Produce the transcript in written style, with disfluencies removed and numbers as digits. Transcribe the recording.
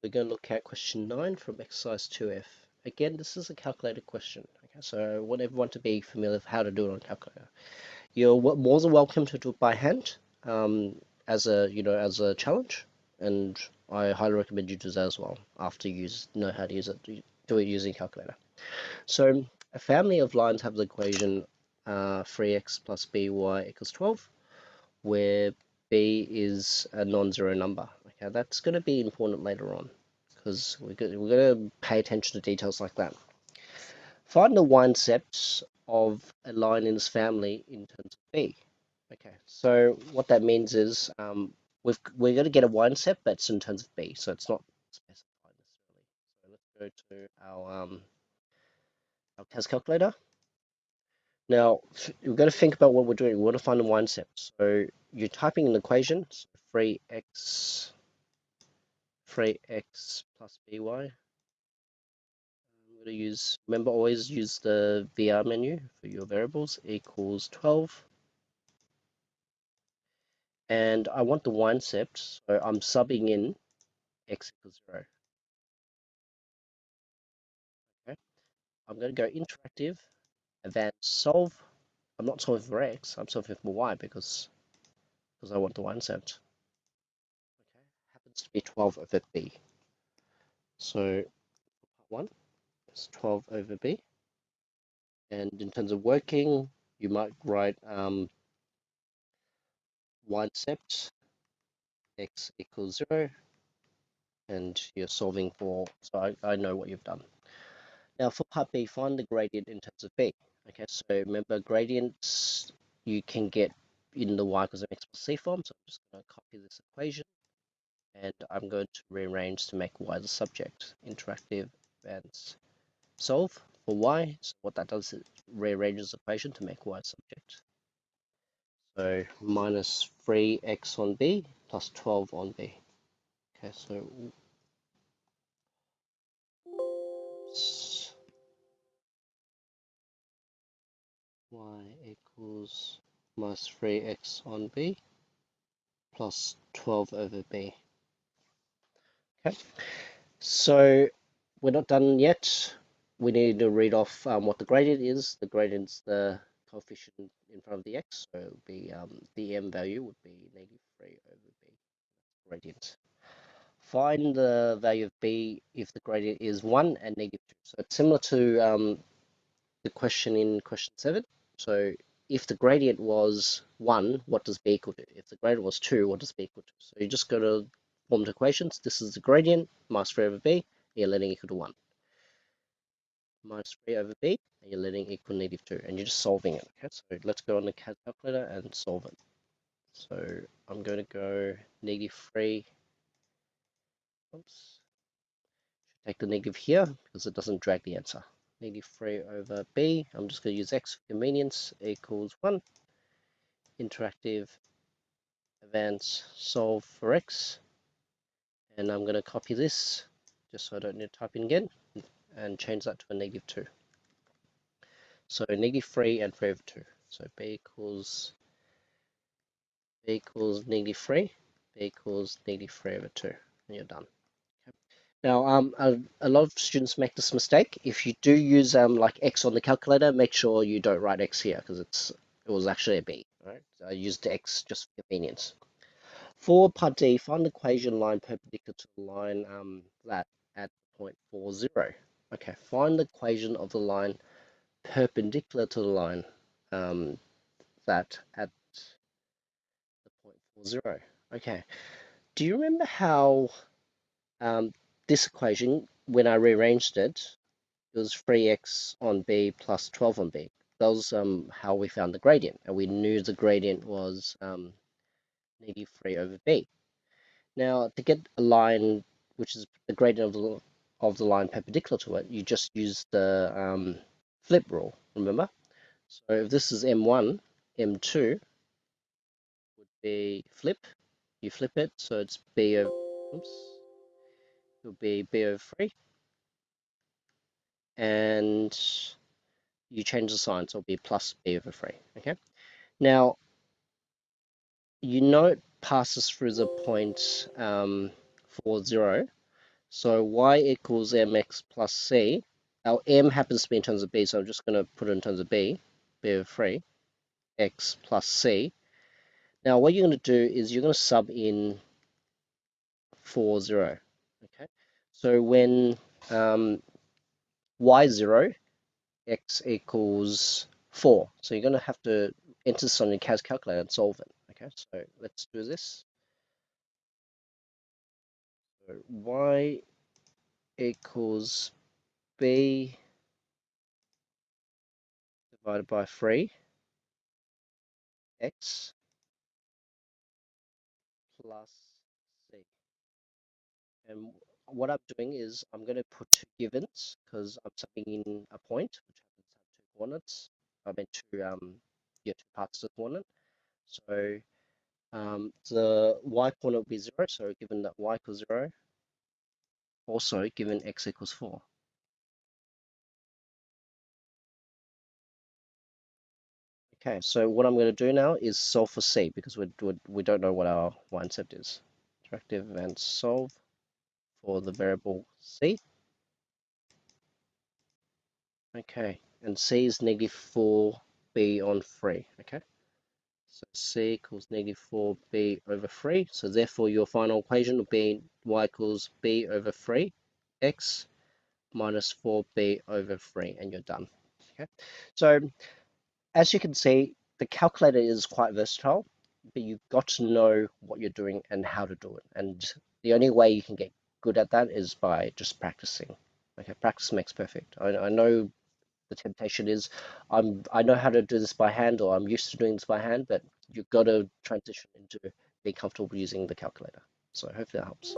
We're going to look at question 9 from exercise 2F. Again, this is a calculated question. Okay, so I want everyone to be familiar with how to do it on a calculator. You're more than welcome to do it by hand, as a challenge, and I highly recommend you do that as well after you know how to use it. Do it using a calculator. So a family of lines have the equation 3x plus by equals 12, where b is a non-zero number. Okay, that's going to be important later on because we're going to pay attention to details like that. Find the y-intercepts of a line in this family in terms of b. Okay, so what that means is we're going to get a y-intercept, but it's in terms of b, so it's not specified necessarily. So let's go to our CAS calculator. Now, we've got to think about what we're doing. We want to find the y-intercept. So you're typing an equation, so 3x plus by. I'm going to use, remember, always use the VR menu for your variables, equals 12. And I want the y-intercept, so I'm subbing in x equals 0. Okay, I'm going to go interactive, advanced solve. I'm not solving for x, I'm solving for y because I want the y-intercept. Okay, happens to be 12 over b. So part 1 is 12 over b. And in terms of working, you might write y-intercept x equals 0, and you're solving for, so I know what you've done. Now for part B, find the gradient in terms of B. Okay, so remember gradients you can get in the y equals mx plus c form, so I'm just going to copy this equation, and I'm going to rearrange to make y the subject. Interactive and solve for y, so what that does is it rearranges the equation to make y the subject. So minus 3x on b plus 12 on b. Okay, so y equals minus 3x on b plus 12 over b. Okay, so we're not done yet. We need to read off what the gradient is. The gradient's the coefficient in front of the x, so it would be the m value would be -3 over b. Gradient. Find the value of b if the gradient is 1 and -2. So it's similar to the question in question 7. So if the gradient was 1, what does b equal to? If the gradient was 2, what does b equal to? So you just go to form the equations. This is the gradient, minus 3 over b, and you're letting it equal to 1. Minus 3 over b, and you're letting it equal -2, and you're just solving it. Okay, so let's go on the calculator and solve it. So I'm going to go -3. Oops. Take the negative here because it doesn't drag the answer. -3 over b. I'm just going to use x for convenience equals 1. Interactive, advance, solve for x. And I'm going to copy this just so I don't need to type in again and change that to a -2. So -3 and 3 over 2. So b equals -3, b equals -3 over 2, and you're done. Now, a lot of students make this mistake. If you do use like x on the calculator, make sure you don't write x here because it was actually a b. Right? So I used the x just for convenience. For part D, find the equation line perpendicular to the line that at point 40. Okay, find the equation of the line perpendicular to the line that at the point 40. Okay, do you remember how this equation, when I rearranged it, it was 3x on b plus 12 on b. That was how we found the gradient, and we knew the gradient was -3 over b. Now, to get a line which is the gradient of the line perpendicular to it, you just use the flip rule, remember? So if this is m1, m2 would be flip. You flip it, so it's b over, oops, it would be b over 3. And you change the sign, so it'll be plus b over 3, okay? Now, you know it passes through the point 40, So y equals mx plus c. Our m happens to be in terms of b, so I'm just going to put it in terms of b over 3, x plus c. Now what you're going to do is you're going to sub in 4, 0. Okay, so when y0, x equals 4. So you're going to have to enter this on your CAS calculator and solve it. Okay, so let's do this. So y equals b divided by 3 x plus c. And what I'm doing is I'm going to put two givens because I'm subbing in a point, which happens to have two coordinates. I meant two parts of the coordinate. So the y coordinate will be 0. So given that y equals 0, also given x equals 4. Okay, so what I'm going to do now is solve for c because we don't know what our y-intercept is. Interactive and solve for the variable c. Okay, and c is negative 4b on 3. Okay, so c equals negative 4b over 3. So therefore your final equation will be y equals b over 3 x minus 4b over 3, and you're done. Okay, so as you can see, the calculator is quite versatile, but you've got to know what you're doing and how to do it. And the only way you can get good at that is by just practicing. Okay, practice makes perfect. I know the temptation is I know how to do this by hand, or I'm used to doing this by hand, but you've got to transition into being comfortable using the calculator. So hopefully that helps.